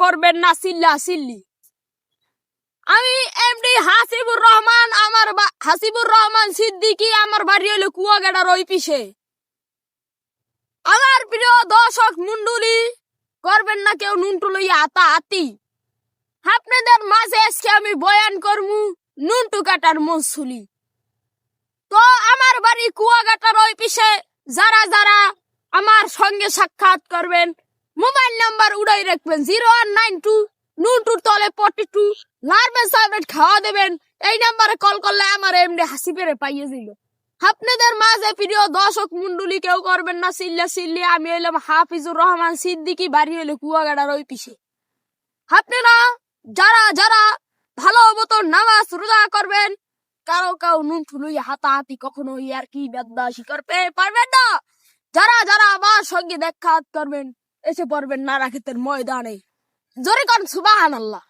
করবেন না চিল্লা চিল্লি। আমি এমডি হাসিবুর রহমান, হাসিবুর রহমান সিদ্দিকী, আমার বাড়ি হলো কুয়াগাড়ার ওই পিছে। আমার প্রিয় দর্শক মন্ডলী, করবেন না কেউ নুনটু লইয়া হাতাহাতি। আপনাদের মাঝে আজকে আমি বয়ান করমু নুনটু কাটার মসুলি। তো আমার বাড়ি কুয়াগাটার ওই পিছে। যারা যারা আমার সঙ্গে সাক্ষাৎ করবেন, মোবাইল নাম্বার উড়াই রাখবেন 0192 নুনটুর তলে 42, লারবেন সাহেবের খাওয়া দেবেন। এই নাম্বারে কল করলে আমার এমডি হাসিবেরে পাইয়ে দিল। আপনাদের মাঝে প্রিয় দর্শক মন্ডলী, কেউ করবেন না চিল্লা চিল্লি। আমি হইলাম হাফিজুর রহমান সিদ্দিকী, বাড়ি হইলো কুয়াগাড়ার ওই পিছে। আপনারা যারা যারা ভালো মতো নামাজ রোজা করবেন, কাউ নুনটু লইয়া হাতাহাতি কখনো আর কি বেদ্দাসি করতে পারবেন না। যারা যারা আমার সঙ্গে দেখা করবেন, এসে পড়বেন নারাক্ষেতের ময়দানে। জোরে কোন সুবহানাল্লাহ।